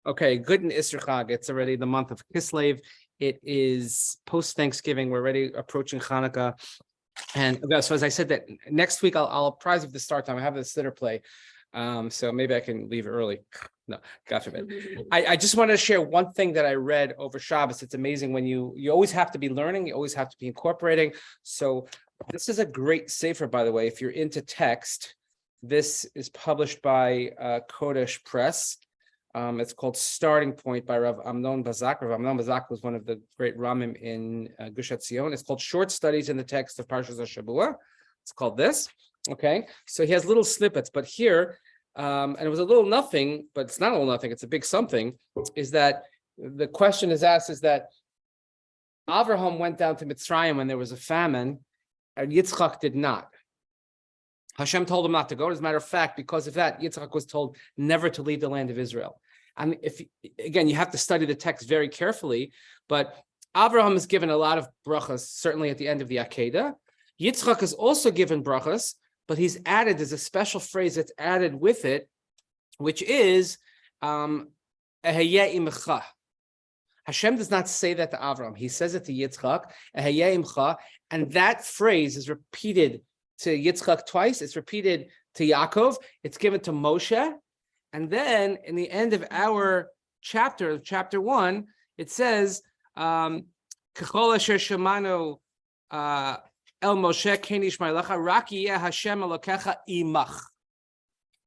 Okay, good in Isser Chag. It's already the month of Kislev. It is post-Thanksgiving. We're already approaching Hanukkah. And so as I said, that next week I'll apprise you of the start time. I have the sitter play. So maybe I can leave early. No, God forbid. I just wanted to share one thing that I read over Shabbos. It's amazing when you always have to be learning, you always have to be incorporating. So this is a great Sefer, by the way, if you're into text. This is published by Kodesh Press. It's called Starting Point by Rav Amnon Bazak. Rav Amnon Bazak was one of the great Ramim in Gush Etzion. It's called Short Studies in the Text of Parshas HaShavua. It's called this. Okay, so he has little snippets, but here, and it was a little nothing, but it's not a little nothing, it's a big something, is that the question is asked is that Avraham went down to Mitzrayim when there was a famine, and Yitzchak did not. Hashem told him not to go. As a matter of fact, because of that, Yitzchak was told never to leave the land of Israel. And if, again, you have to study the text very carefully, but Avraham is given a lot of brachas, certainly at the end of the Akedah. Yitzchak is also given brachas, but he's added, there's a special phrase that's added with it, which is Eheyeh imcha. Hashem does not say that to Avraham. He says it to Yitzchak, Eheyeh imcha, and that phrase is repeated to Yitzchak twice. It's repeated to Yaakov. It's given to Moshe. And then in the end of our chapter 1, it says, Kechol asher shemanu El Moshe Kenish Ma'alecha Rak Yeh Hashem Elokecha Imach.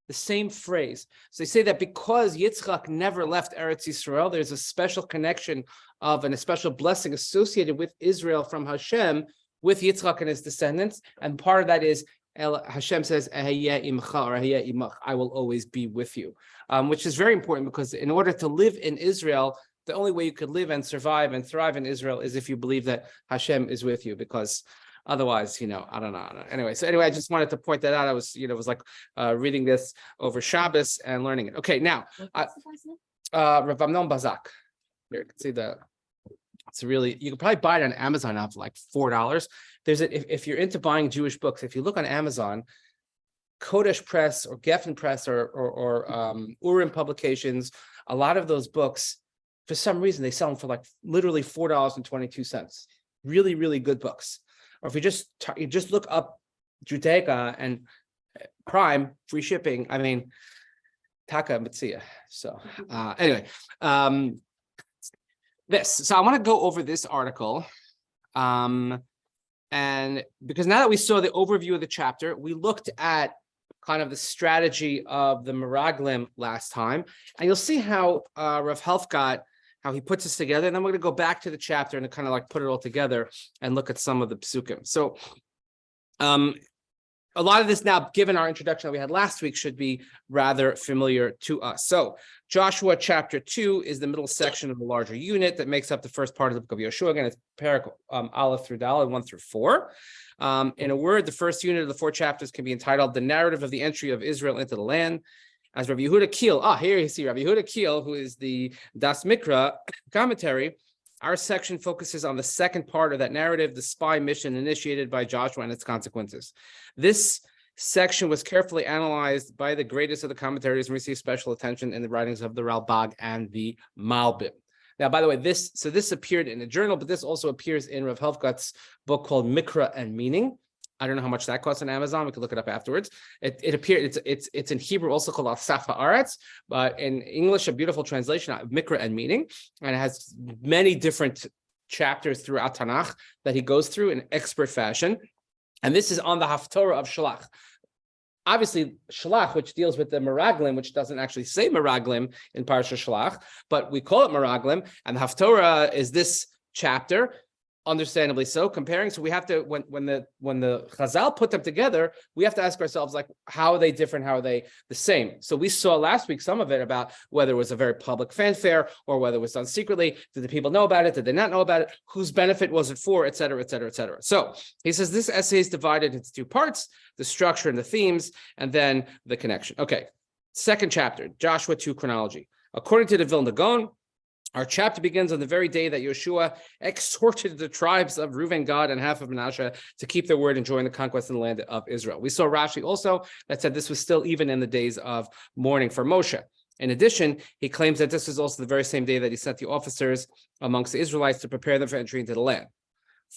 The same phrase. So they say that because Yitzchak never left Eretz Yisrael, there's a special connection of and a special blessing associated with Israel from Hashem with Yitzchak and his descendants. And part of that is Hashem says, Eheyeh imcha, or Eheyeh imach, I will always be with you, which is very important because in order to live in Israel, the only way you could live and survive and thrive in Israel is if you believe that Hashem is with you, because otherwise, I don't know. Anyway, I just wanted to point that out. I was, it was like reading this over Shabbos and learning it. Okay, now, Rav Amnon Bazak. Here, you can see it's really, you can probably buy it on Amazon now for like $4. There's if you're into buying Jewish books, if you look on Amazon, Kodesh Press or Geffen Press or Urim Publications, a lot of those books, for some reason, they sell them for like literally $4.22. Really, really good books. Or if you just look up Judaica and Prime, free shipping, I mean, Taka Mitzia. So anyway, so I want to go over this article. And because now that we saw the overview of the chapter, we looked at kind of the strategy of the Meraglim last time. And you'll see how Rav Helfgott, how he puts this together. And then we're going to go back to the chapter and kind of like put it all together and look at some of the psukim. So a lot of this now, given our introduction that we had last week, should be rather familiar to us. So Joshua chapter 2 is the middle section of the larger unit that makes up the first part of the book of Yehoshua. Again, it's Perek Aleph through Daled, 1 through 4. In a word, the first unit of the 4 chapters can be entitled The Narrative of the Entry of Israel into the Land. As Rav Yehuda Kiel, here you see Rav Yehuda Kiel, who is the Das Mikra commentary. Our section focuses on the second part of that narrative, the spy mission initiated by Joshua and its consequences. This section was carefully analyzed by the greatest of the commentaries and received special attention in the writings of the Ralbag and the Malbim. Now, by the way, this appeared in a journal, but this also appears in Rav Helfgott's book called Mikra and Meaning. I don't know how much that costs on Amazon. We could look it up afterwards. It appeared, it's in Hebrew also called Al-Saf Ha'aretz, but in English, a beautiful translation of Mikra and Meaning. And it has many different chapters throughout Tanakh that he goes through in expert fashion. And this is on the Haftorah of Shalach. Obviously, Shalach, which deals with the Meraglim, which doesn't actually say Meraglim in Parashat Shalach, but we call it Meraglim. And the Haftorah is this chapter. Understandably so, comparing. So we have to, when the Chazal put them together, we have to ask ourselves, like, how are they different? How are they the same? So we saw last week some of it about whether it was a very public fanfare or whether it was done secretly. Did the people know about it? Did they not know about it? Whose benefit was it for? Et cetera, et cetera, et cetera. So he says this essay is divided into 2 parts: the structure and the themes, and then the connection. Okay, second chapter, Joshua 2 chronology. According to the Vilna Gaon, our chapter begins on the very day that Yehoshua exhorted the tribes of Reuven, Gad, and half of Manasseh to keep their word and join the conquest in the land of Israel. We saw Rashi also that said this was still even in the days of mourning for Moshe. In addition, he claims that this was also the very same day that he sent the officers amongst the Israelites to prepare them for entry into the land.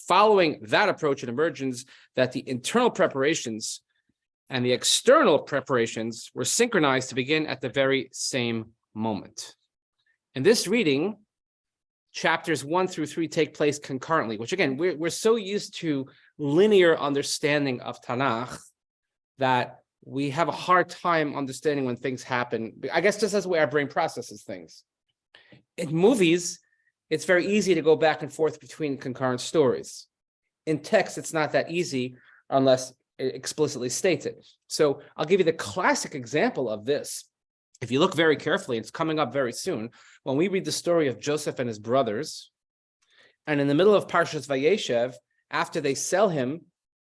Following that approach, it emerges that the internal preparations and the external preparations were synchronized to begin at the very same moment. In this reading, chapters 1 through 3 take place concurrently, which again, we're so used to linear understanding of Tanakh that we have a hard time understanding when things happen. I guess just as the way our brain processes things. In movies, it's very easy to go back and forth between concurrent stories. In text, it's not that easy unless it explicitly states it. So I'll give you the classic example of this. If you look very carefully, it's coming up very soon, when we read the story of Joseph and his brothers, and in the middle of Parshas Vayeshev, after they sell him,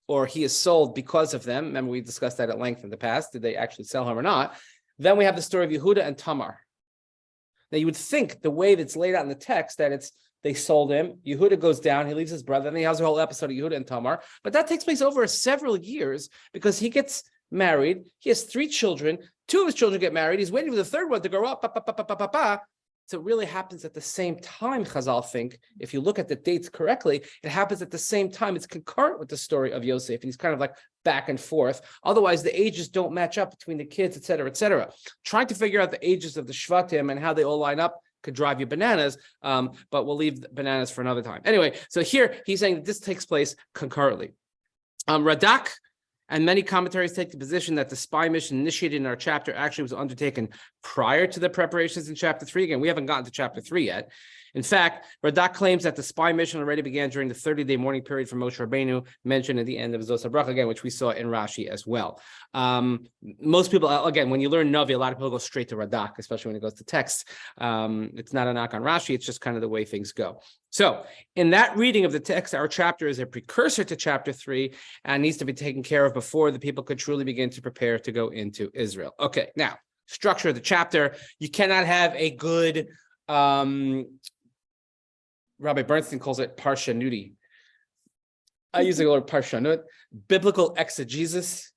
or he is sold because of them, remember we discussed that at length in the past, did they actually sell him or not? Then we have the story of Yehuda and Tamar. Now you would think the way that's laid out in the text that it's they sold him, Yehuda goes down, he leaves his brother, and he has a whole episode of Yehuda and Tamar, but that takes place over several years because he gets married, he has 3 children, 2 of his children get married, he's waiting for the third one to grow up, So it really happens at the same time, Chazal think, if you look at the dates correctly, it happens at the same time. It's concurrent with the story of Yosef, and he's kind of like back and forth. Otherwise, the ages don't match up between the kids, et cetera, et cetera. Trying to figure out the ages of the Shvatim and how they all line up could drive you bananas, but we'll leave bananas for another time. Anyway, so here he's saying that this takes place concurrently. Radak and many commentaries take the position that the spy mission initiated in our chapter actually was undertaken prior to the preparations in chapter 3. Again, we haven't gotten to chapter 3 yet. In fact, Radak claims that the spy mission already began during the 30-day mourning period for Moshe Rabbeinu, mentioned at the end of Zos HaBracha, again, which we saw in Rashi as well. Most people, again, when you learn Navi, a lot of people go straight to Radak, especially when it goes to text. It's not a knock on Rashi, it's just kind of the way things go. So in that reading of the text, our chapter is a precursor to chapter 3 and needs to be taken care of before the people could truly begin to prepare to go into Israel. Okay, now, structure of the chapter. You cannot have a good... Rabbi Bernstein calls it parshanuti. I use the word parshanut. Biblical exegesis.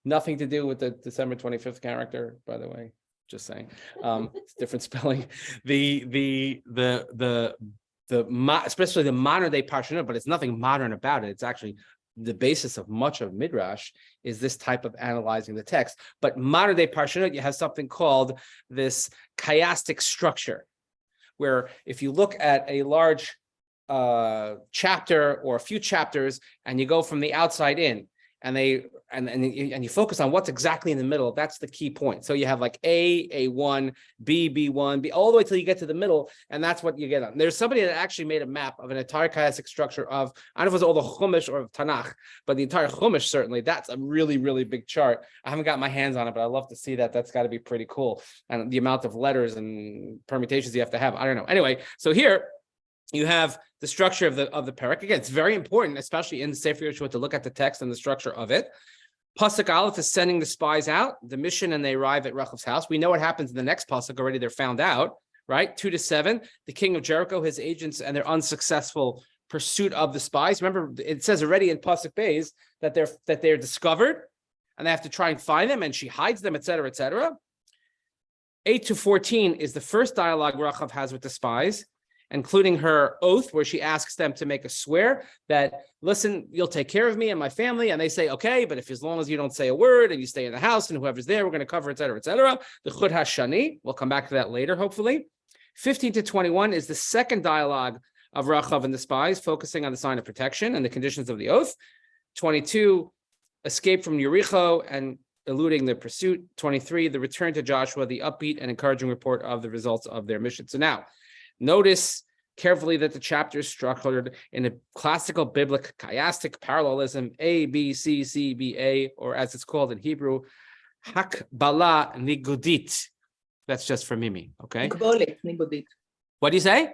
Nothing to do with the December 25th character, by the way. Just saying. It's different spelling. Especially the modern day parshanut, but it's nothing modern about it. It's actually the basis of much of Midrash is this type of analyzing the text. But modern day parshanut, you have something called this chiastic structure, where if you look at a large chapter or a few chapters and you go from the outside in and you focus on what's exactly in the middle, that's the key point. So you have like A1, B1, B, all the way till you get to the middle, and that's what you get on. There's somebody that actually made a map of an entire chiastic structure of, I don't know if it was all the Chumash or Tanakh, but the entire Chumash, certainly, that's a really, really big chart. I haven't got my hands on it, but I'd love to see that. That's got to be pretty cool. And the amount of letters and permutations you have to have, I don't know. Anyway, so here, you have the structure of the Perek. Again, it's very important, especially in the Sefer Yehoshua, to look at the text and the structure of it. Pasuk Aleph is sending the spies out, the mission, and they arrive at Rechav's house. We know what happens in the next pasuk already. They're found out, right? 2-7. The king of Jericho, his agents, and their unsuccessful pursuit of the spies. Remember, it says already in pasuk Beis that they're discovered, and they have to try and find them, and she hides them, et cetera, et cetera. 8-14 is the first dialogue Rechav has with the spies, including her oath, where she asks them to make a swear that, listen, you'll take care of me and my family. And they say, okay, but if as long as you don't say a word and you stay in the house and whoever's there, we're going to cover, et cetera, et cetera. The Chud HaShani, we'll come back to that later, hopefully. 15-21 is the second dialogue of Rechav and the spies, focusing on the sign of protection and the conditions of the oath. 22, escape from Yericho and eluding the pursuit. 23, the return to Joshua, the upbeat and encouraging report of the results of their mission. So now, notice carefully that the chapter is structured in a classical biblical chiastic parallelism, A, B, C, C, B, A, or as it's called in Hebrew, Hakbala Nigudit. That's just for Mimi, okay? Tikbolet Nigudit. What do you say?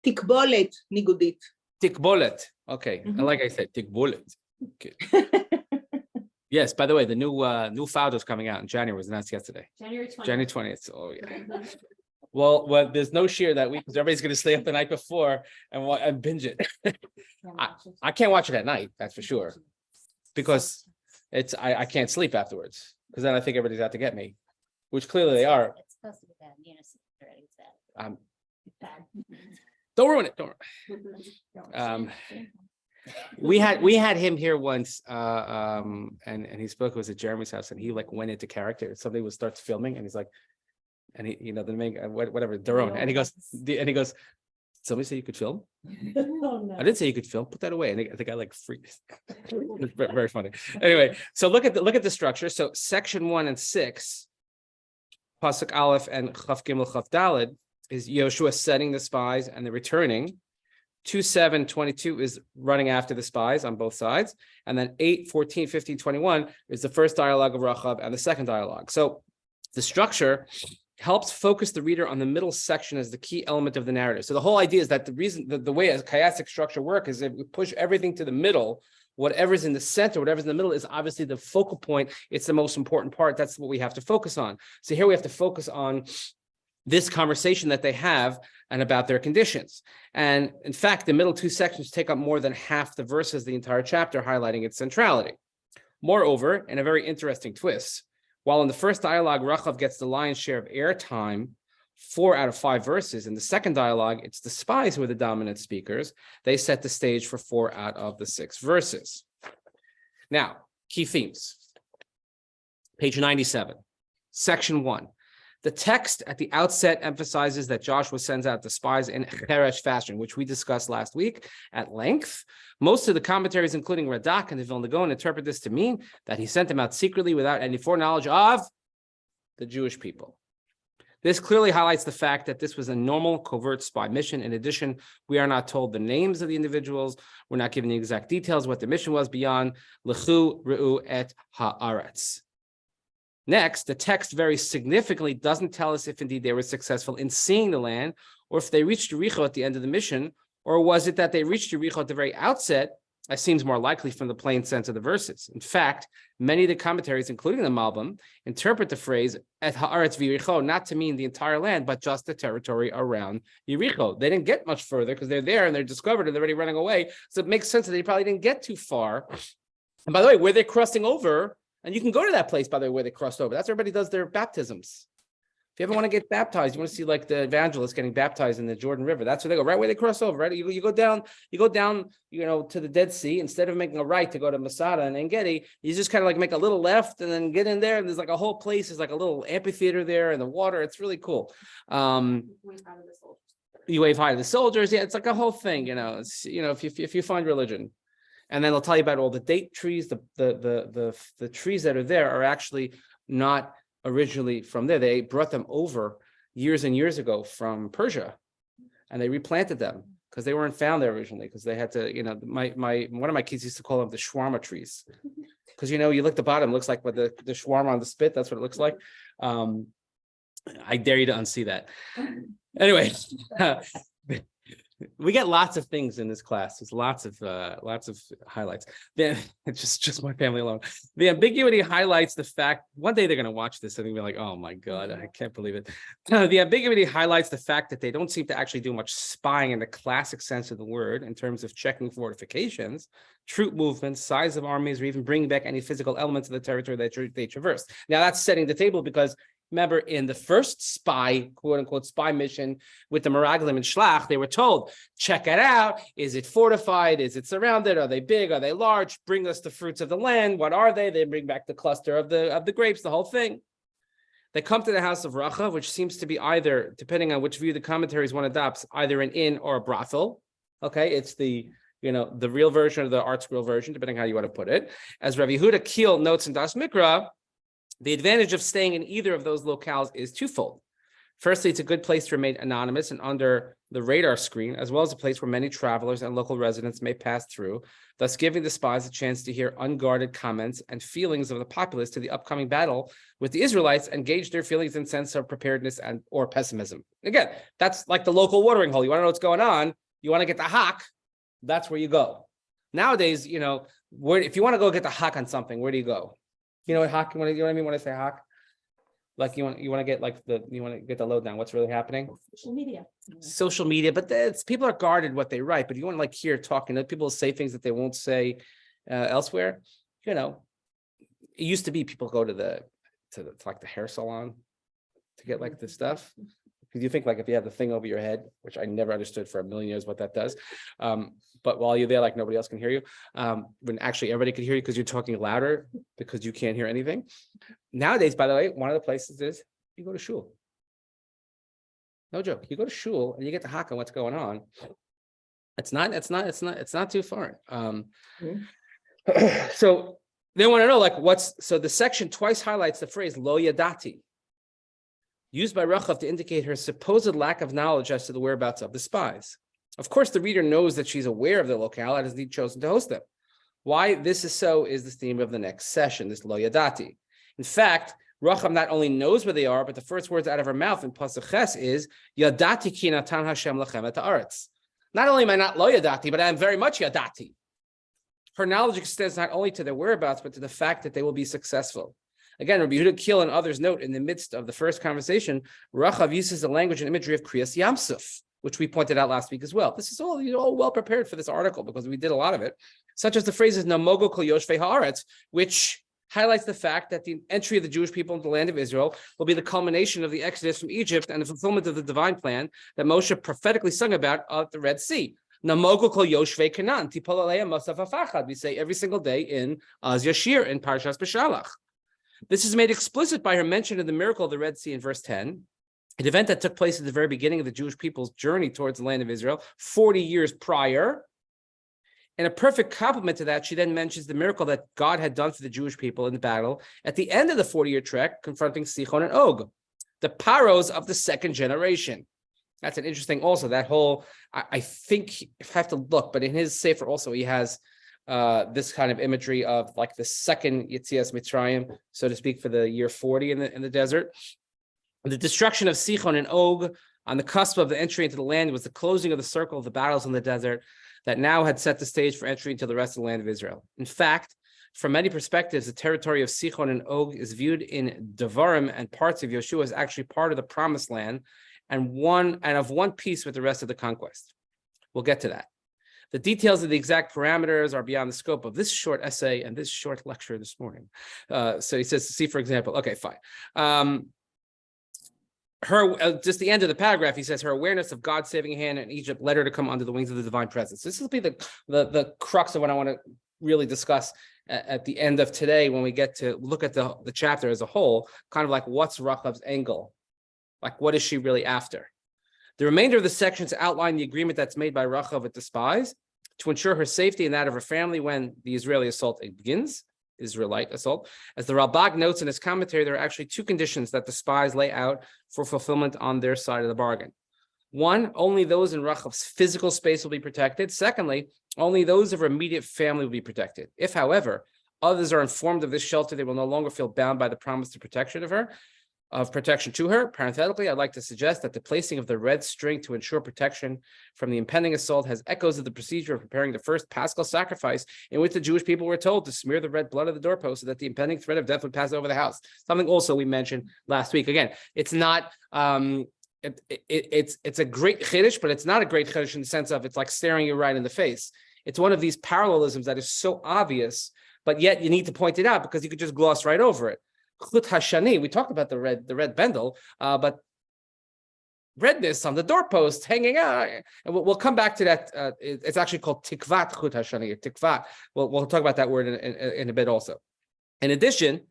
Tikbolet Nigudit. Tikbolet. Okay, Mm-hmm. like I said, tikbolet. Okay. Yes, by the way, the new founder is coming out in January, was announced yesterday. January 20th. January 20th. Oh, yeah. Well, there's no shiur that week because everybody's going to stay up the night before and binge it. I can't watch it at night, that's for sure, because I can't sleep afterwards, because then I think everybody's out to get me, which clearly they are. It's supposed to be Don't ruin it. Don't. We had him here once, and he spoke. It was at Jeremy's house, and he like went into character. Somebody starts filming, and he's like, and he, the main whatever Daron, and he goes, somebody say you could film? I didn't say you could film. Put that away. And the guy like freaked. It's very funny. Anyway, so look at the structure. So section 1 and 6, pasuk Aleph and Chaf Gimel Chaf Daled is Yehoshua setting the spies and the returning. 2:7-22 is running after the spies on both sides. And then 8:14-15-21 is the first dialogue of Rachab and the second dialogue. So the structure helps focus the reader on the middle section as the key element of the narrative. So the whole idea is that the way a chiastic structure works is if we push everything to the middle, whatever's in the center, whatever's in the middle is obviously the focal point. It's the most important part. That's what we have to focus on. So here we have to focus on this conversation that they have and about their conditions. And in fact, the middle two sections take up more than half the verses, the entire chapter, highlighting its centrality. Moreover, in a very interesting twist, while in the first dialogue, Rachav gets the lion's share of airtime, 4 out of 5 verses. In the second dialogue, it's the spies who are the dominant speakers. They set the stage for 4 out of the 6 verses. Now, key themes. Page 97, section 1. The text at the outset emphasizes that Joshua sends out the spies in Cheresh fashion, which we discussed last week at length. Most of the commentaries, including Radak and the Vilna Gaon, interpret this to mean that he sent them out secretly without any foreknowledge of the Jewish people. This clearly highlights the fact that this was a normal covert spy mission. In addition, we are not told the names of the individuals. We're not given the exact details what the mission was beyond Lechu Re'u et Haaretz. Next, the text very significantly doesn't tell us if indeed they were successful in seeing the land, or if they reached Jericho at the end of the mission, or was it that they reached Jericho at the very outset, as seems more likely from the plain sense of the verses. In fact, many of the commentaries, including the Malbim, interpret the phrase et haaretz v'Yericho not to mean the entire land, but just the territory around Jericho. They didn't get much further because they're there and they're discovered and they're already running away. So it makes sense that they probably didn't get too far. And by the way, where they're crossing over, and you can go to that place, by the way, where they crossed over. That's where everybody does their baptisms. If you ever want to get baptized, you want to see like the evangelists getting baptized in the Jordan River. That's where they go, right where they cross over, right? You go down, to the Dead Sea. Instead of making a right to go to Masada and Engedi, you just kind of like make a little left and then get in there. And there's like a whole place. There's like a little amphitheater there and the water. It's really cool. You wave hi to the soldiers. Yeah, it's like a whole thing. It's if you find religion. And then they'll tell you about all the date trees. The trees that are there are actually not originally from there. They brought them over years and years ago from Persia, and they replanted them because they weren't found there originally. Because they had to, one of my kids used to call them the shawarma trees, because you look at the bottom, it looks like the shawarma on the spit. That's what it looks like. I dare you to unsee that. Anyway. We get lots of things in this class. There's lots of highlights. It's just my family alone. The ambiguity highlights the fact one day they're going to watch this and they're going to be like, "Oh my God, I can't believe it." The ambiguity highlights the fact that they don't seem to actually do much spying in the classic sense of the word in terms of checking fortifications, troop movements, size of armies, or even bringing back any physical elements of the territory that they traversed. Now that's setting the table because. Remember, in the first spy, quote unquote, spy mission with the Meraglim and Shlach, they were told, check it out. Is it fortified? Is it surrounded? Are they big? Are they large? Bring us the fruits of the land. What are they? They bring back the cluster of the grapes, the whole thing. They come to the house of Racha, which seems to be either, depending on which view the commentaries one adopts, either an inn or a brothel. Okay, it's the real version or the art scroll version, depending how you want to put it. As Rav Yehuda Kiel notes in Das Mikra, the advantage of staying in either of those locales is twofold. Firstly, it's a good place to remain anonymous and under the radar screen, as well as a place where many travelers and local residents may pass through, thus giving the spies a chance to hear unguarded comments and feelings of the populace to the upcoming battle with the Israelites and gauge their feelings and sense of preparedness and or pessimism. Again, that's like the local watering hole. You want to know what's going on? You want to get the hak, that's where you go. Nowadays, if you want to go get the hak on something, where do you go? You know what hak? You know what I mean when I say hak? Like you want to get the lowdown. What's really happening? Social media, but people are guarded what they write. But you want to hear talking. People say things that they won't say elsewhere. It used to be people go to the hair salon. to get like this stuff. Because you think like if you have the thing over your head, which I never understood for a million years what that does. But while you're there, like nobody else can hear you, when actually everybody can hear you because you're talking louder because you can't hear anything. Nowadays, by the way, one of the places is you go to shul. No joke. You go to shul and you get to hack on what's going on. It's not too far. So they want to know like so the section twice highlights the phrase lo yadati, used by Rachav to indicate her supposed lack of knowledge as to the whereabouts of the spies. Of course, the reader knows that she's aware of the locale and has indeed chosen to host them. Why this is so is the theme of the next session, this lo yadati. In fact, Rachav not only knows where they are, but the first words out of her mouth in Pasuk Ches is Yadati ki natan Hashem lachem et haaretz. Not only am I not lo yadati, but I am very much yadati. Her knowledge extends not only to their whereabouts, but to the fact that they will be successful. Again, Rabbi Yehuda Kiel and others note in the midst of the first conversation, Rachav uses the language and imagery of Kriyas Yamsuf, which we pointed out last week as well. This is all well prepared for this article because we did a lot of it, such as the phrases Namogo Kol Yoshvei Haaretz, which highlights the fact that the entry of the Jewish people into the land of Israel will be the culmination of the exodus from Egypt and the fulfillment of the divine plan that Moshe prophetically sung about at the Red Sea. Namogo Kol Yoshvei Canaan, Tipol Aleim Mosaf Afachad, we say every single day in Az Yashir, in Parshas B'Shalach. This is made explicit by her mention of the miracle of the Red Sea in verse 10, an event that took place at the very beginning of the Jewish people's journey towards the land of Israel, 40 years prior. And a perfect complement to that, she then mentions the miracle that God had done for the Jewish people in the battle at the end of the 40-year trek, confronting Sichon and Og, the paros of the second generation. That's an interesting also, that whole, I think, if I have to look, but in his Sefer also, he has this kind of imagery of like the second Yetzias Mitzrayim, so to speak, for the year 40 in the desert. The destruction of Sichon and Og on the cusp of the entry into the land was the closing of the circle of the battles in the desert that now had set the stage for entry into the rest of the land of Israel. In fact, from many perspectives, the territory of Sichon and Og is viewed in Devarim and parts of Yehoshua as actually part of the promised land and of one piece with the rest of the conquest. We'll get to that. The details of the exact parameters are beyond the scope of this short essay and this short lecture this morning. So he says, see, for example, okay, fine. Just the end of the paragraph, he says her awareness of God's saving hand in Egypt led her to come under the wings of the divine presence. This will be the crux of what I want to really discuss at the end of today when we get to look at the chapter as a whole, kind of like what's Rachav's angle? Like what is she really after? The remainder of the sections outline the agreement that's made by Rachav with the spies to ensure her safety and that of her family when the Israeli assault begins. Israelite assault. As the Ralbag notes in his commentary, there are actually two conditions that the spies lay out for fulfillment on their side of the bargain. One, only those in Rachav's physical space will be protected. Secondly, only those of her immediate family will be protected. If, however, others are informed of this shelter, they will no longer feel bound by the promise to protection to her. Parenthetically, I'd like to suggest that the placing of the red string to ensure protection from the impending assault has echoes of the procedure of preparing the first Paschal sacrifice, in which the Jewish people were told to smear the red blood of the doorpost so that the impending threat of death would pass over the house. Something also we mentioned last week. Again, it's not it's a great chiddush, but it's not a great chiddush in the sense of it's like staring you right in the face. It's one of these parallelisms that is so obvious, but yet you need to point it out because you could just gloss right over it. Chut hashani, we talked about the red bendel, but redness on the doorpost hanging out, and we'll come back to that. It's actually called tikvat chut hashani, or tikvat. We'll talk about that word in a bit also. In addition,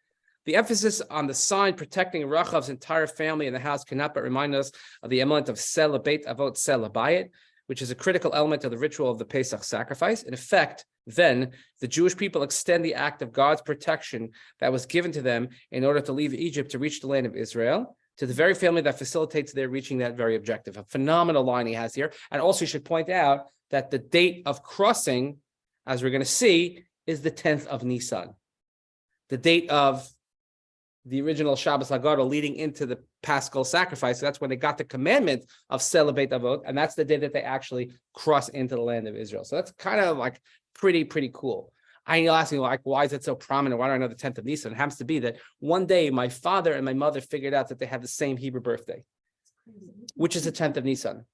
the emphasis on the sign protecting Rachav's entire family in the house cannot but remind us of the element of sela beit avot sela bayit, which is a critical element of the ritual of the Pesach sacrifice. In effect, then, the Jewish people extend the act of God's protection that was given to them in order to leave Egypt to reach the land of Israel to the very family that facilitates their reaching that very objective. A phenomenal line he has here. And also you should point out that the date of crossing, as we're going to see, is the 10th of Nisan. The date of the original Shabbos Haggadah leading into the Paschal sacrifice. So that's when they got the commandment of Sela Beit Avot, and that's the day that they actually cross into the land of Israel. So that's kind of like pretty cool. I ask me, like, why is it so prominent? Why do I know the 10th of Nisan? It happens to be that one day my father and my mother figured out that they have the same Hebrew birthday, which is the 10th of Nisan.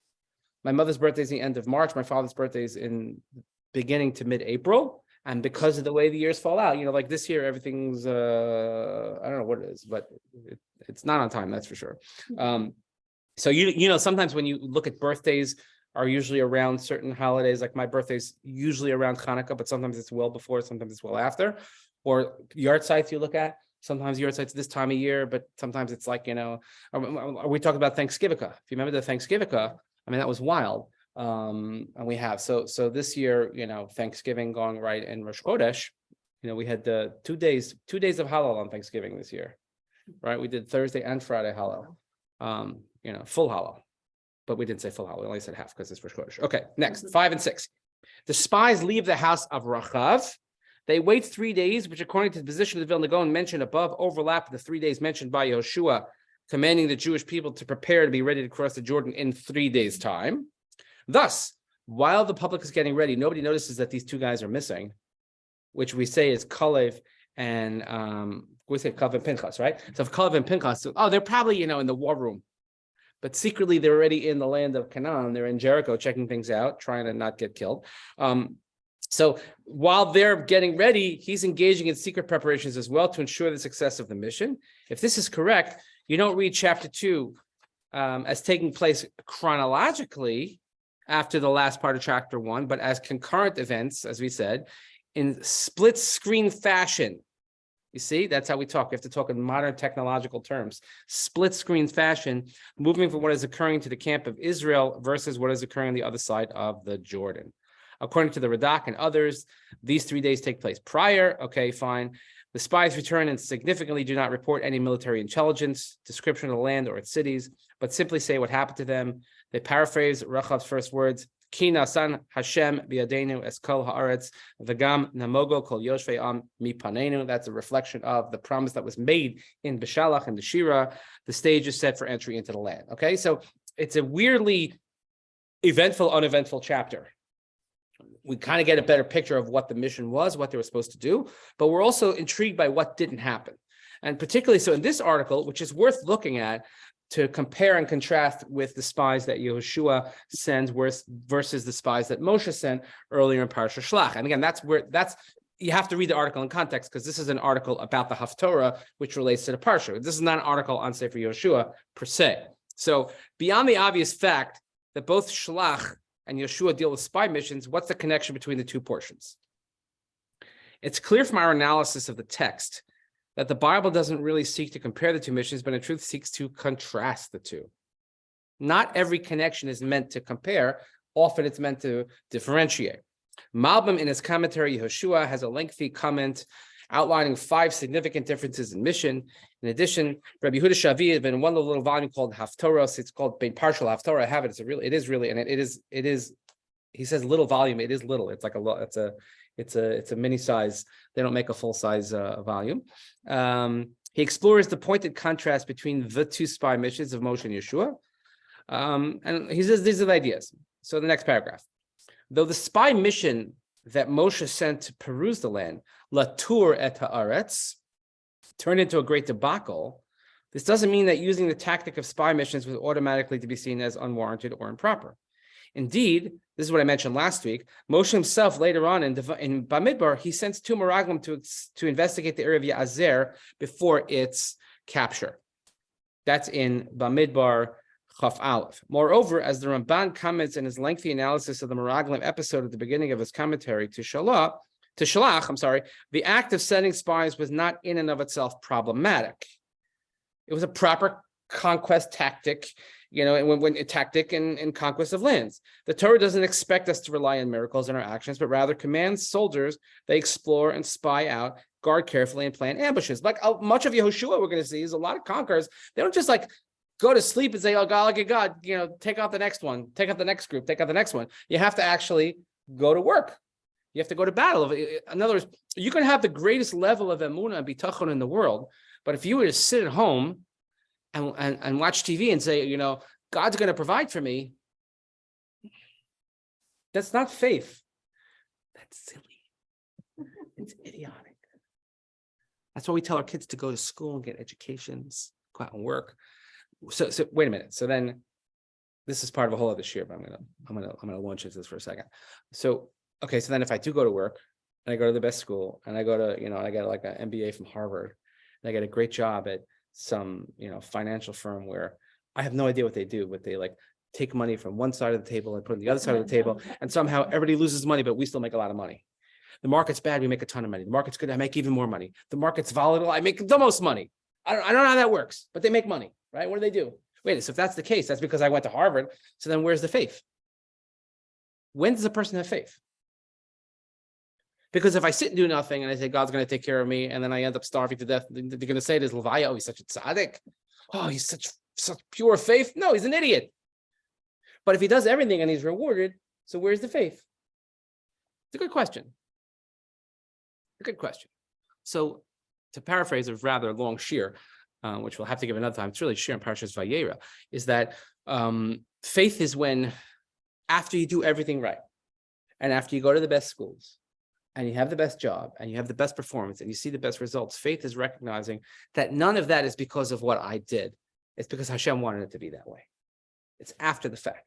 My mother's birthday is the end of March. My father's birthday is in beginning to mid-April. And because of the way the years fall out, like this year, everything's, I don't know what it is, but It's not on time, that's for sure. So sometimes when you look at birthdays are usually around certain holidays, like my birthday's usually around Hanukkah, but sometimes it's well before, sometimes it's well after. Or yard sites you look at, sometimes yard sites this time of year, but sometimes it's like, are we talking about Thanksgiving? If you remember the Thanksgiving, that was wild. And we have, so this year, Thanksgiving going right in Rosh Chodesh, we had the 2 days of Hallel on Thanksgiving this year, right? We did Thursday and Friday Hallel, full Hallel, but we didn't say full Hallel. We only said half because it's Rosh Chodesh. Okay, next, 5 and 6. The spies leave the house of Rachav. They wait 3 days, which according to the position of the Vilna Gaon mentioned above, overlap the 3 days mentioned by Yehoshua, commanding the Jewish people to prepare to be ready to cross the Jordan in 3 days' time. Thus, while the public is getting ready, nobody notices that these 2 guys are missing, which we say is Kalev and we say Kalev and Pinchas, right? So if Kalev and Pinchas, they're probably in the war room, but secretly they're already in the land of Canaan. They're in Jericho checking things out, trying to not get killed. So while they're getting ready, he's engaging in secret preparations as well to ensure the success of the mission. If this is correct, you don't read chapter 2 as taking place chronologically after the last part of chapter 1, but as concurrent events, as we said, in split screen fashion. You see, that's how we talk. We have to talk in modern technological terms. Split screen fashion, moving from what is occurring to the camp of Israel versus what is occurring on the other side of the Jordan. According to the Radak and others, these 3 days take place prior. Okay, fine. The spies return and significantly do not report any military intelligence, description of the land or its cities, but simply say what happened to them. They paraphrase Rachav's first words, Ki nasan Hashem bi'adenu es kol haaretz v'gam namogo kol yoshvei am mipanenu. That's a reflection of the promise that was made in Beshalach and the Shira. The stage is set for entry into the land. Okay, so it's a weirdly eventful, uneventful chapter. We kind of get a better picture of what the mission was, what they were supposed to do, but we're also intrigued by what didn't happen. And particularly so in this article, which is worth looking at to compare and contrast with the spies that Yehoshua sends versus the spies that Moshe sent earlier in Parashat Shlach. And again, you have to read the article in context because this is an article about the Haftorah, which relates to the Parsha. This is not an article on Sefer Yehoshua per se. So beyond the obvious fact that both Shlach and Yehoshua deal with spy missions, what's the connection between the 2 portions? It's clear from our analysis of the text that the Bible doesn't really seek to compare the 2 missions, but in truth seeks to contrast the 2. Not every connection is meant to compare. Often it's meant to differentiate. Malbim, in his commentary, Yehoshua, has a lengthy comment outlining 5 significant differences in mission. In addition, Rabbi Yehuda Shavi, in one little volume called Haftorah, it's called Bein Partial Haftorah. I have it. It is really, and it is. He says little volume. It is little. It's like it's a mini size. They don't make a full size volume. He explores the pointed contrast between the 2 spy missions of Moshe and Yeshua, and he says these are the ideas. So the next paragraph, though the spy mission that Moshe sent to peruse the land, Latur et haaretz, turned into a great debacle, this doesn't mean that using the tactic of spy missions was automatically to be seen as unwarranted or improper. Indeed, this is what I mentioned last week, Moshe himself later on in Bamidbar, he sends 2 Meraglim to investigate the area of Yazer before its capture. That's in Bamidbar Chaf Aleph. Moreover, as the Ramban comments in his lengthy analysis of the Meraglim episode at the beginning of his commentary to Shalach, the act of sending spies was not in and of itself problematic. It was a proper conquest tactic, when a tactic in conquest of lands. The Torah doesn't expect us to rely on miracles in our actions, but rather commands soldiers they explore and spy out, guard carefully, and plan ambushes. Like much of Yehoshua we're going to see is a lot of conquerors. They don't just go to sleep and say, "Oh God, look at God," take out the next one, take out the next group, take out the next one. You have to actually go to work. You have to go to battle. In other words, you can have the greatest level of emunah and bitachon in the world, but if you were to sit at home and watch TV and say, God's going to provide for me, that's not faith. That's silly. It's idiotic. That's why we tell our kids to go to school and get educations, go out and work. So wait a minute. So then, this is part of a whole other shiur, but I'm gonna launch into this for a second. So okay, so then if I do go to work and I go to the best school and I go to I get like an MBA from Harvard and I get a great job at some, financial firm where I have no idea what they do, but they like take money from one side of the table and put it on the other side of the table, and somehow everybody loses money, but we still make a lot of money. The market's bad, we make a ton of money. The market's good, I make even more money. The market's volatile, I make the most money. I don't know how that works, but they make money, right? What do they do? Wait, so if that's the case, that's because I went to Harvard. So then where's the faith? When does a person have faith? Because if I sit and do nothing and I say God's going to take care of me, and then I end up starving to death, they're going to say this Levaya, oh, he's such a tzaddik. Oh, he's such pure faith. No, he's an idiot. But if he does everything and he's rewarded, so where's the faith? It's a good question. A good question. So to paraphrase a rather long shiur, which we'll have to give another time, it's really shiur in Parshas Vayera, is that faith is when after you do everything right, and after you go to the best schools, and you have the best job, and you have the best performance, and you see the best results, faith is recognizing that none of that is because of what I did. It's because Hashem wanted it to be that way. It's after the fact.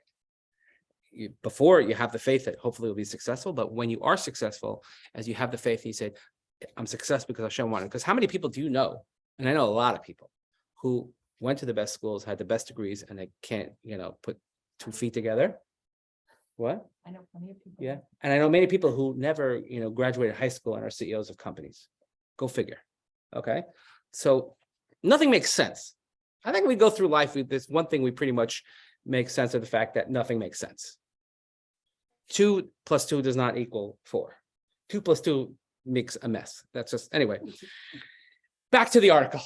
Before you have the faith that hopefully will be successful, but when you are successful, as you have the faith, you say, I'm successful because Hashem wanted. Because how many people do you know? And I know a lot of people who went to the best schools, had the best degrees, and they can't, put 2 feet together. What? I know plenty of people. Yeah. And I know many people who never, graduated high school and are CEOs of companies. Go figure. Okay. So nothing makes sense. I think we go through life with this one thing we pretty much make sense of the fact that nothing makes sense. 2 + 2 does not equal 4. 2 + 2 makes a mess. That's just, anyway. Back to the article.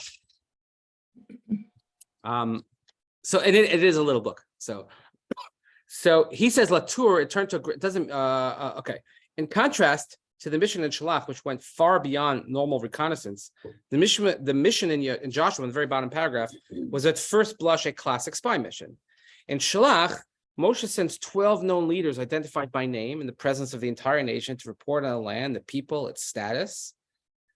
So it is a little book. So he says Latour, it turned to, it doesn't, okay. In contrast to the mission in Shalach, which went far beyond normal reconnaissance, the mission in Joshua, in the very bottom paragraph, was at first blush a classic spy mission. In Shalach, Moshe sends 12 known leaders identified by name in the presence of the entire nation to report on the land, the people, its status.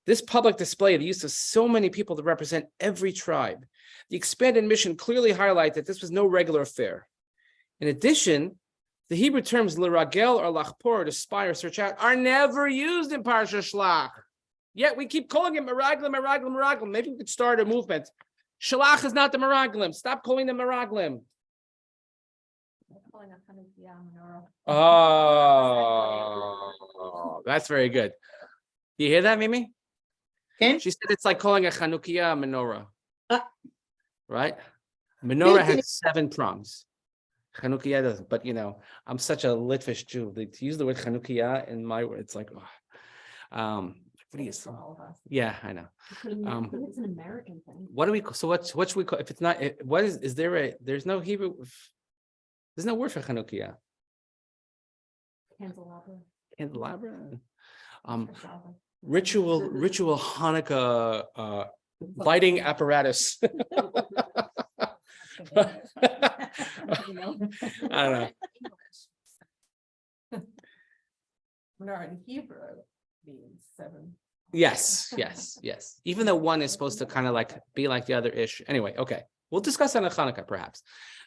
This public display of the use of so many people to represent every tribe, the expanded mission clearly highlight that this was no regular affair. In addition, the Hebrew terms l'ragel or lachpor, to spy or search out, are never used in Parsha Shlach. Yet we keep calling it meraglim. Maybe we could start a movement. Shlach is not the meraglim. Stop calling them meraglim. Oh, that's very good. Do you hear that, Mimi? Okay. She said it's like calling a Chanukiah menorah. Right? Menorah has 7 prongs. Chanukiah doesn't, but I'm such a Litvish Jew. To use the word Chanukiah in my word, it's like, what do you say? Yeah, I know. It's an American thing. What do we call? So what should we call? If it's not, what is there? There's no Hebrew. There's no word for Chanukiah. Candelabra. Ritual Hanukkah lighting apparatus. I don't know. Menorah in Hebrew means 7. Yes. Even though one is supposed to kind of like be like the other ish. Anyway, okay. We'll discuss that on Hanukkah, perhaps.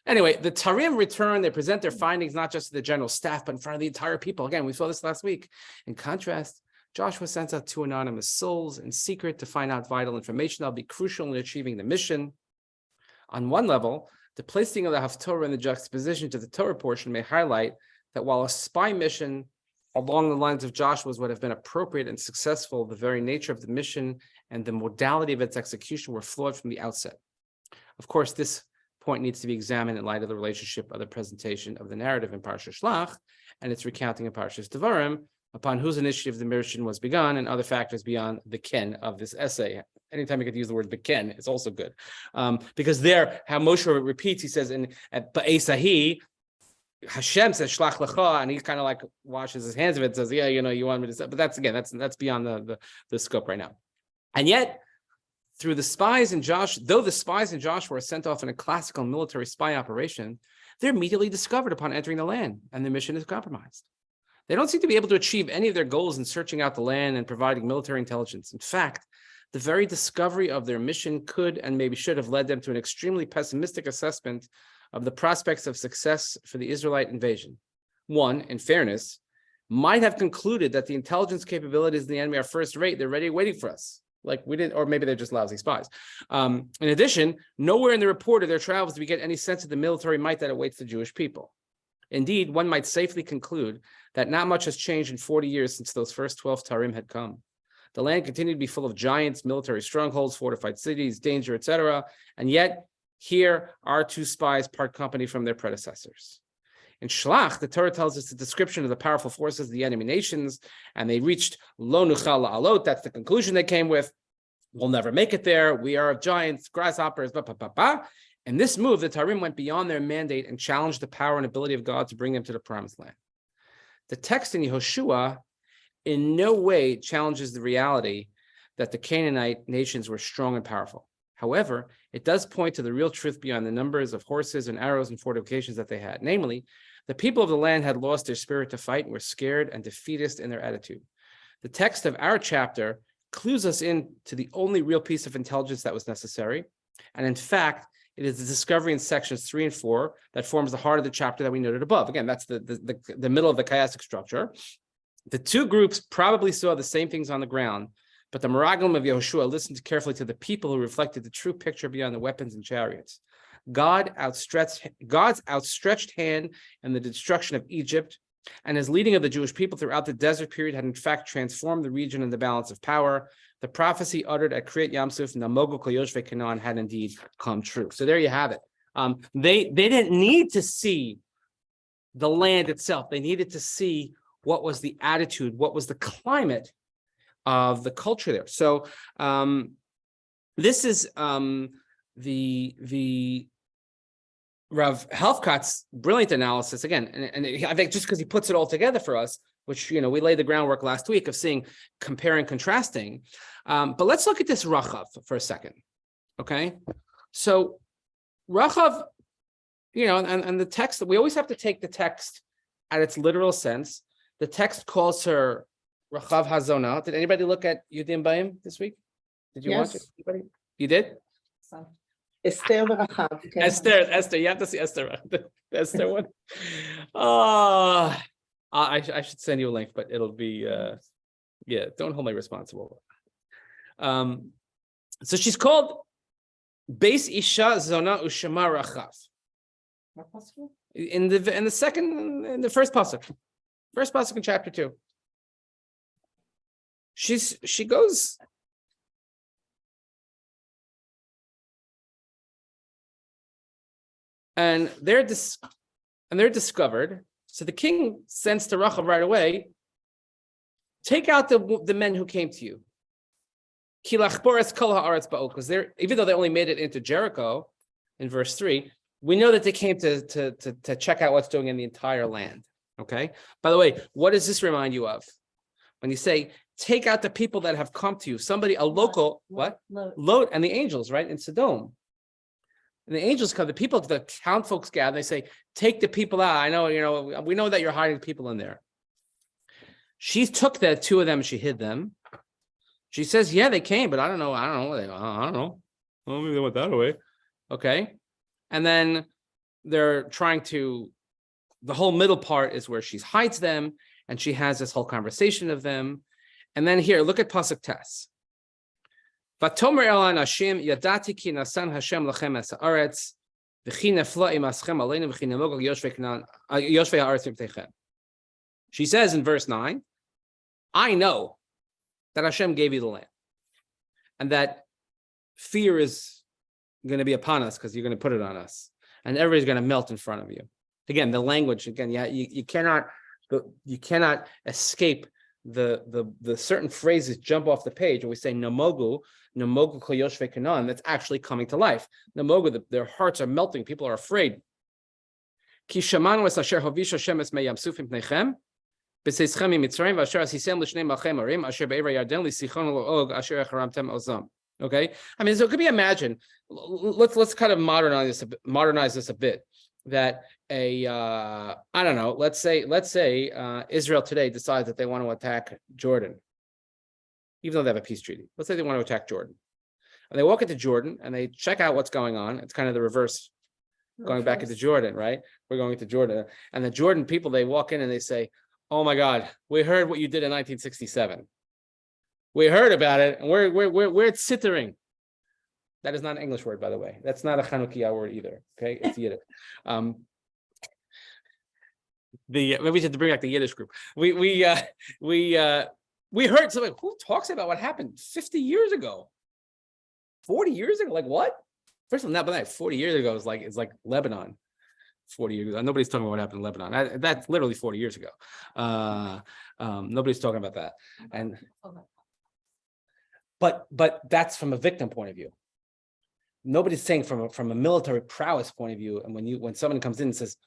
Anyway, the Tarim return, they present their findings not just to the general staff, but in front of the entire people. Again, we saw this last week. In contrast, Joshua sends out 2 anonymous souls in secret to find out vital information that'll be crucial in achieving the mission. On one level, the placing of the Haftorah in the juxtaposition to the Torah portion may highlight that while a spy mission along the lines of Joshua's would have been appropriate and successful, the very nature of the mission and the modality of its execution were flawed from the outset. Of course, this point needs to be examined in light of the relationship of the presentation of the narrative in Parsha Shlach and its recounting in Parshas Devarim, upon whose initiative the mission was begun, and other factors beyond the ken of this essay. Anytime you get to use the word beken, it's also good. Because there, how Moshe repeats, he says at Ba'esahi, Hashem says Shlach Lecha, and he kind of like washes his hands of it, says, yeah, you want me to say, but that's beyond the scope right now. And yet, through the spies in though the spies in Joshua were sent off in a classical military spy operation, they're immediately discovered upon entering the land, and the mission is compromised. They don't seem to be able to achieve any of their goals in searching out the land and providing military intelligence. In fact, the very discovery of their mission could and maybe should have led them to an extremely pessimistic assessment of the prospects of success for the Israelite invasion. One, in fairness, might have concluded that the intelligence capabilities of the enemy are first rate. They're ready, waiting for us. Like we didn't, or maybe they're just lousy spies. In addition, nowhere in the report of their travels do we get any sense of the military might that awaits the Jewish people. Indeed, one might safely conclude that not much has changed in 40 years since those first 12 Tarim had come. The land continued to be full of giants, military strongholds, fortified cities, danger, etc. And yet, here our two spies part company from their predecessors. In Shlach, the Torah tells us the description of the powerful forces of the enemy nations, and they reached Lo Nuchal La'alot. That's the conclusion they came with. We'll never make it there. We are giants, grasshoppers, In this move, the Tarim went beyond their mandate and challenged the power and ability of God to bring them to the promised land. The text in Yehoshua in no way challenges the reality that the Canaanite nations were strong and powerful. However, it does point to the real truth beyond the numbers of horses and arrows and fortifications that they had. Namely, the people of the land had lost their spirit to fight and were scared and defeatist in their attitude. The text of our chapter clues us in to the only real piece of intelligence that was necessary. And in fact, it is the discovery in sections 3 and 4 that forms the heart of the chapter that we noted above. Again, that's the middle of the chiastic structure. The two groups probably saw the same things on the ground, but the Meraglim of Yehoshua listened carefully to the people who reflected the true picture beyond the weapons and chariots. God's outstretched hand in the destruction of Egypt and his leading of the Jewish people throughout the desert period had in fact transformed the region and the balance of power. The prophecy uttered at Kriyat Yamsuf, Namogu Kol Yoshvei Canaan, had indeed come true. So there you have it. They didn't need to see the land itself. They needed to see what was the attitude, what was the climate of the culture there. So this is the Rav Helfkat's brilliant analysis again, and I think just because he puts it all together for us, which we laid the groundwork last week of seeing, comparing, contrasting. But let's look at this Rachav for a second, okay? So Rachav, and the text, we always have to take the text at its literal sense. The text calls her Rachav Hazona. Did anybody look at Yudim Baim this week? Did you watch it? Anybody? You did? So, Esther ורחב. כן. Esther, you have to see Esther. The Esther one. I should send you a link, but it'll be don't hold me responsible. So she's called Beis Isha Zona Ushama Rachav. what possible? In the first pasuk in chapter 2. She goes. And they're discovered. So the king sends to Rachav right away, take out the men who came to you. Because even though they only made it into Jericho in verse 3, we know that they came to check out what's doing in the entire land. Okay. By the way, what does this remind you of? When you say, take out the people that have come to you, a local, what? Lot and the angels, right? In Sodom. And the angels come, the people, the town folks gather, they say, take the people out. I know, we know that you're hiding people in there. She took the two of them, she hid them. She says, yeah, they came, but I don't know. Well, maybe they went that way. Okay. And then they're trying to, the whole middle part is where she hides them, and she has this whole conversation of them. And then here, look at Pasuk Tes. Vatomer elan Hashem yadati ki nasan Hashem lachem es haaretz v'chi nefla imaschem aleinu v'chi nemogel yoshvei haaretz miptechem. She says in verse 9, I know that Hashem gave you the land, and that fear is going to be upon us because you're going to put it on us, and everybody's going to melt in front of you. Again, the language again, you cannot escape the certain phrases jump off the page, and we say Namogu kol yoshvei Canaan, that's actually coming to life. Namogu, their hearts are melting, people are afraid. Ki shamanu es asher hovish Hashem es meyamsuf impnechem b'seischem mitzrayim v'asher asisem l'shnei malchem arim asher be'ever yarden l'sichon l'og asher echaramtem ozam. Okay, I mean, so it could be imagined. Let's kind of modernize this a bit. That I don't know. Let's say Israel today decides that they want to attack Jordan, even though they have a peace treaty. Let's say they want to attack Jordan, and they walk into Jordan and they check out what's going on. It's kind of the reverse, going back into Jordan, right? We're going to Jordan, and the Jordan people, they walk in and they say, "Oh my God, we heard what you did in 1967. We heard about it, and we're sittering. That is not an English word, by the way. That's not a Chanukiah word either. Okay, it's Yiddish. Maybe we should bring back the Yiddish group. We heard something. Who talks about what happened 50 years ago, 40 years ago? Like what? First of all, not but 40 years ago is it's like Lebanon. 40 years ago. Nobody's talking about what happened in Lebanon. That's literally 40 years ago. Nobody's talking about that. And but that's from a victim point of view. Nobody's saying from a military prowess point of view. And when someone comes in and says,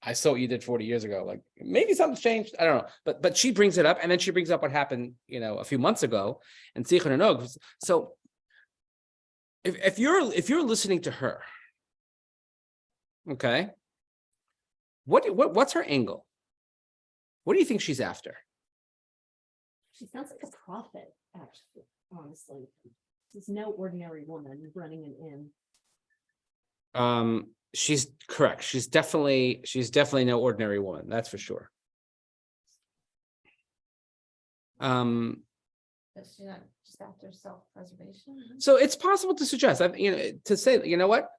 I saw what you did 40 years ago, like maybe something's changed. I don't know. But she brings it up, and then she brings up what happened, a few months ago and Zichron and Og. So if you're listening to her, okay, what's her angle? What do you think she's after? She sounds like a prophet, actually, honestly. She's no ordinary woman running an inn. She's correct. She's definitely no ordinary woman. That's for sure. Is she not just after self-preservation? So it's possible to suggest, to say, you know what?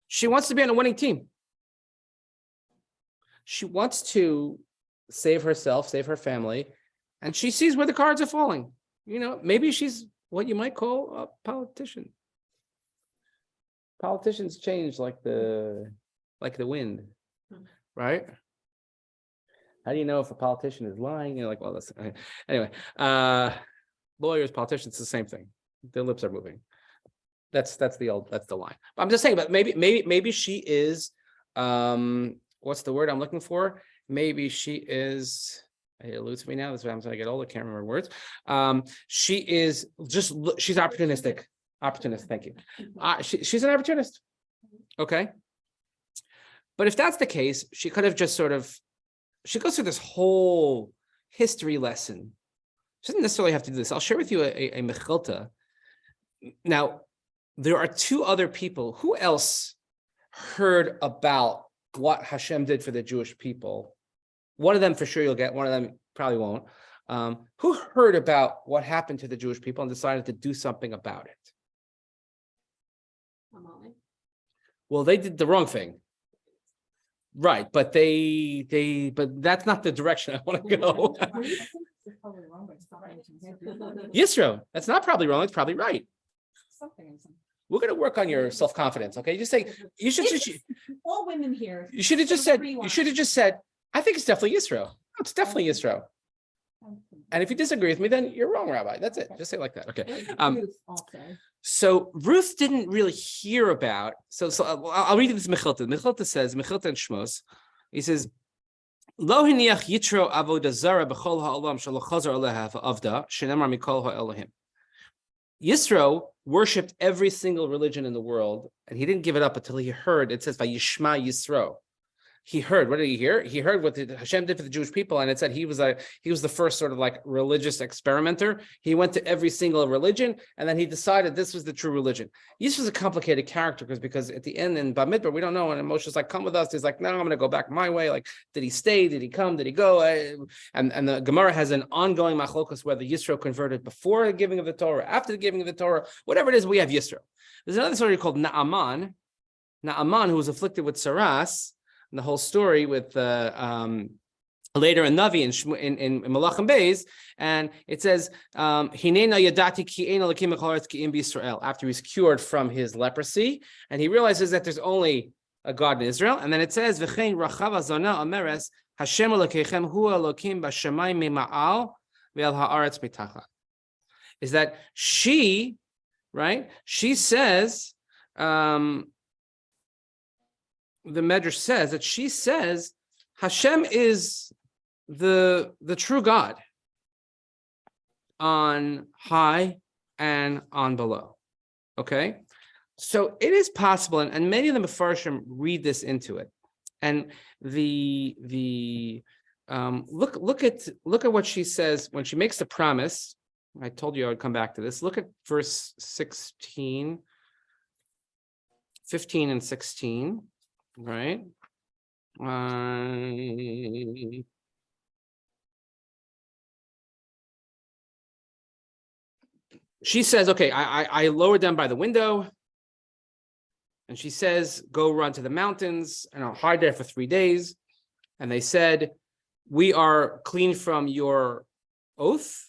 She wants to be on a winning team. She wants to save herself, save her family, and she sees where the cards are falling. Maybe she's what you might call a politician. Politicians change like the wind, right? How do you know if a politician is lying? Anyway, lawyers, politicians, the same thing. Their lips are moving. That's the line. But I'm just saying, but maybe she is, what's the word I'm looking for? Maybe she is, it eludes me now. That's why I'm trying to get older. Can't remember words. She is she's opportunistic. Opportunist, thank you. She's an opportunist. Okay. But if that's the case, she could have just she goes through this whole history lesson. She doesn't necessarily have to do this. I'll share with you a mechilta. Now, there are two other people. Who else heard about what Hashem did for the Jewish people? One of them for sure you'll get, one of them probably won't. Who heard about what happened to the Jewish people and decided to do something about it? Well, they did the wrong thing. Right, but but that's not the direction I want to go. Yisro, that's not probably wrong, it's probably right. We're going to work on your self-confidence, okay? You say, All women here. You should have just said, I think it's definitely Yisro. No, it's definitely Yisro. And if you disagree with me, then you're wrong, Rabbi. That's it. Just say it like that. Okay. So Ruth didn't really hear about. So I'll read this Mechilta. Mechilta says, Mechilta and Shmos. He says, Lo hiniach yitro avodah zara b'chol ha'olam shelo chazer aleha v'avda shenemar mikol ha'elohim. Yisro worshipped every single religion in the world, and he didn't give it up until he heard. It says, "Vayishma Yisro." He heard. What did he hear? He heard what Hashem did for the Jewish people, and it said he was the first sort of religious experimenter. He went to every single religion, and then he decided this was the true religion. Yisro is a complicated character because at the end in Bamidbar we don't know, and Moshe's like, "Come with us." He's like, "No, I'm going to go back my way." Like, did he stay? Did he come? Did he go? And the Gemara has an ongoing machlokas whether Yisro converted before the giving of the Torah, after the giving of the Torah, whatever it is. We have Yisro. There's another story called Naaman, who was afflicted with saras. And the whole story with later in Navi in Malachim Beis, and it says, "Hinena yadati ki ein elokim b'chol ki im b'Yisrael." After he's cured from his leprosy, and he realizes that there's only a God in Israel, and then it says, "V'chein rachav hazona ameres Hashem Elokeichem hu Elokim b'shamayim mima'al ve'al haaretz mitachat." Is that she, right? She says. The Medrash says that she says Hashem is the true God on high and on below. Okay, so it is possible, and many of the Mefarshim read this into it. And look at what she says when she makes the promise. I told you I would come back to this. Look at verse 16, 15 and 16. Right. she says, okay, I lowered them by the window. And she says, go run to the mountains and I'll hide there for 3 days. And they said, we are clean from your oath.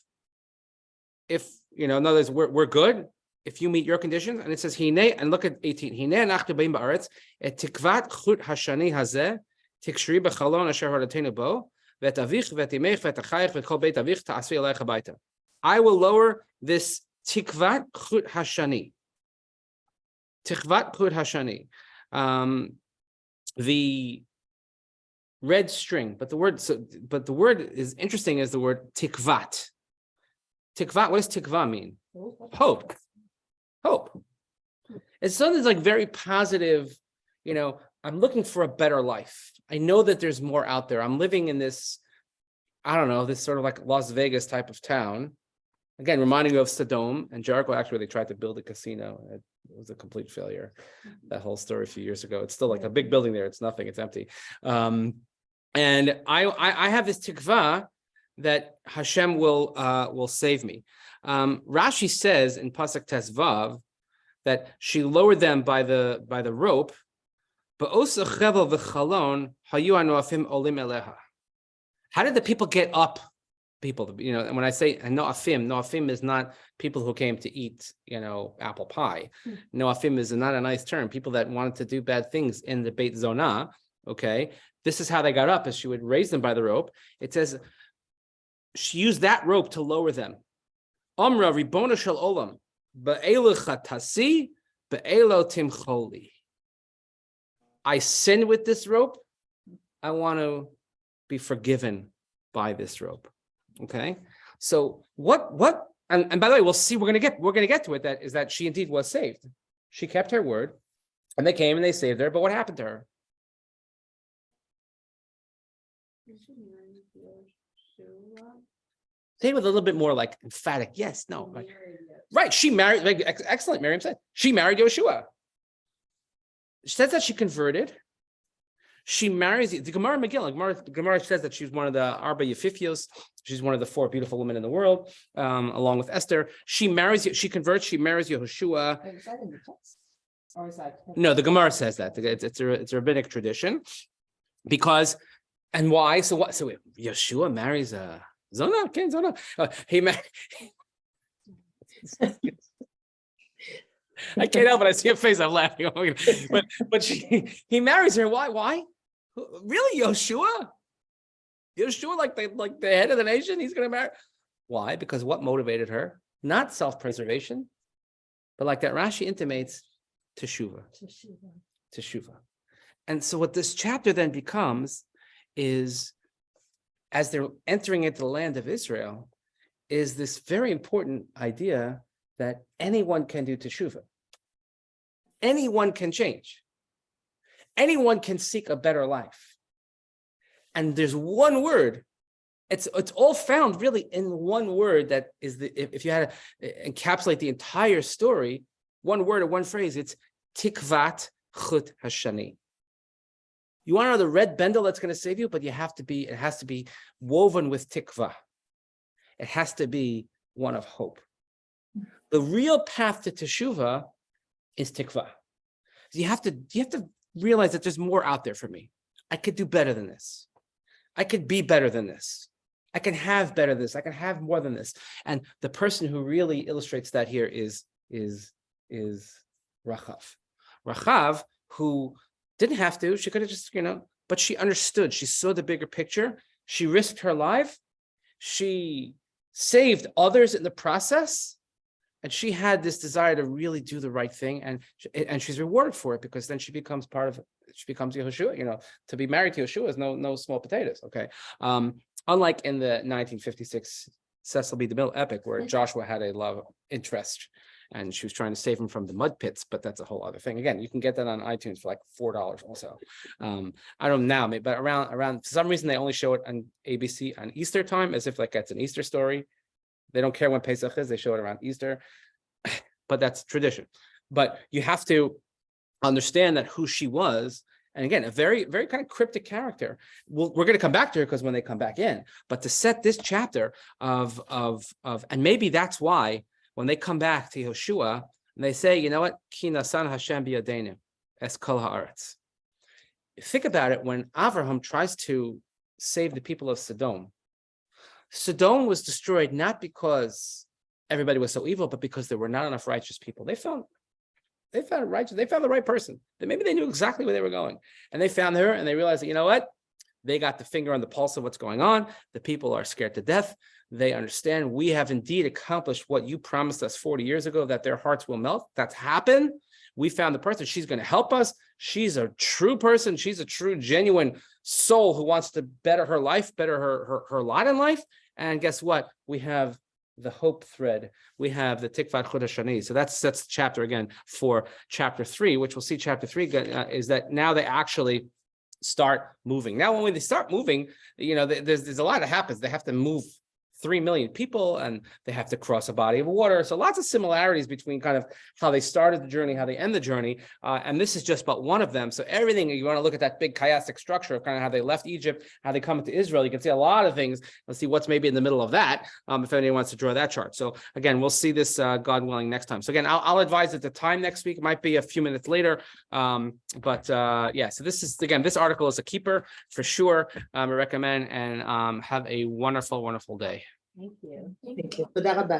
If, in other words, we're good. If you meet your conditions. And it says, Hine, and look at 18. Hine anachnu ba'im ba'aretz, et tikvat chut hashani hazeh, tikshri b'chalon asher horatenu bo, v'et avich, v'et imech, v'et achayich, v'et kol beit avich ta'asvi aleicha baita. I will lower this tikvat chut hashani. Tikvat chut hashani. The red string, but the word is interesting is the word tikvat. Tikvat, what does tikva mean? Hope. It's something that's like very positive. I'm looking for a better life. I know that there's more out there. I'm living in this, I don't know, this sort of like Las Vegas type of town. Again, reminding you of Sodom and Jericho. Actually, they tried to build a casino. It was a complete failure. That whole story a few years ago. It's still like a big building there. It's nothing. It's empty. And I have this tikva that Hashem will save me. Rashi says in Pasuk Tes Vav that she lowered them by the rope. How did the people get up? People, and when I say noafim is not people who came to eat, apple pie. Noafim is not a nice term. People that wanted to do bad things in the Beit Zonah. Okay, this is how they got up. As she would raise them by the rope. It says she used that rope to lower them. Omra ribona shel olam be'elu chatasi be'elo timcholi. I sinned with this rope. I want to be forgiven by this rope. Okay. So what and by the way, we'll see. We're gonna get to it. That is that she indeed was saved. She kept her word, and they came and they saved her. But what happened to her? Say with a little bit more like emphatic. Yes, no. Right. She married, like, excellent. Miriam said she married Yehoshua. She says that she converted. She marries the Gemara Megillah. Gemara says that she's one of the Arba Yefifios. She's one of the 4 beautiful women in the world, along with Esther. She converts. She marries Yehoshua. Is that in the text? Or is that? No, the Gemara says that it's a rabbinic tradition, because and why? So what? So Yehoshua marries Zonah. Okay, Zonah. He married. I can't help it. I see her face. I'm laughing. But he marries her. Why? Really, Yehoshua? Yehoshua, like the head of the nation, he's going to marry. Why? Because what motivated her? Not self-preservation, but like that Rashi intimates, teshuvah. And so what this chapter then becomes is, as they're entering into the land of Israel, is this very important idea that anyone can do teshuvah. Anyone can change. Anyone can seek a better life. And there's one word. It's all found really in one word that is if you had to encapsulate the entire story, one word or one phrase, it's tikvat chut hashani. You want to know the red bendel that's going to save you, but it has to be woven with tikva. It has to be one of hope. The real path to teshuvah is tikva. You have to realize that there's more out there for me. I could do better than this. I could be better than this. I can have better than this. I can have more than this. And the person who really illustrates that here is Rachav. Rachav, who didn't have to, she could have just, but she understood. She saw the bigger picture. She risked her life. She saved others in the process. And she had this desire to really do the right thing, and she's rewarded for it, because then she becomes Yehoshua. To be married to Yehoshua is no small potatoes. Okay, unlike in the 1956 Cecil B. DeMille epic, where Joshua had a love interest, and she was trying to save him from the mud pits, but that's a whole other thing. Again, you can get that on iTunes for like $4 also. I don't know now, but around for some reason they only show it on ABC on Easter time, as if like that's an Easter story. They don't care when Pesach is. They show it around Easter, but that's tradition. But you have to understand that who she was, and again, a very, very kind of cryptic character. We're going to come back to her because when they come back in, but to set this chapter of, and maybe that's why when they come back to Yehoshua, and they say, you know what? Ki nasan Hashem biyadenu es kol haaretz. Think about it, when Avraham tries to save the people of Sodom, Sodom was destroyed not because everybody was so evil, but because there were not enough righteous people. They found righteous, they found the right person. Maybe they knew exactly where they were going. And they found her, and they realized that, you know what? They got the finger on the pulse of what's going on. The people are scared to death. They understand we have indeed accomplished what you promised us 40 years ago, that their hearts will melt. That's happened. We found the person. She's going to help us. She's a true person. She's a true, genuine soul who wants to better her life, better her lot in life. And guess what? We have the hope thread. We have the Tikvat Chud HaShani. So that's the chapter again for chapter 3, which we'll see chapter 3 is that now they actually start moving. Now, when they start moving, there's a lot that happens. They have to move 3 million people, and they have to cross a body of water. So lots of similarities between kind of how they started the journey, how they end the journey. And this is just but one of them. So everything, you want to look at that big chiastic structure of kind of how they left Egypt, how they come into Israel. You can see a lot of things. Let's see what's maybe in the middle of that, if anyone wants to draw that chart. So again, we'll see this, God willing, next time. So again, I'll advise that the time next week might be a few minutes later. Yeah, so this is, again, this article is a keeper for sure. I recommend, and have a wonderful, wonderful day. Thank you. Thank you. תודה רבה.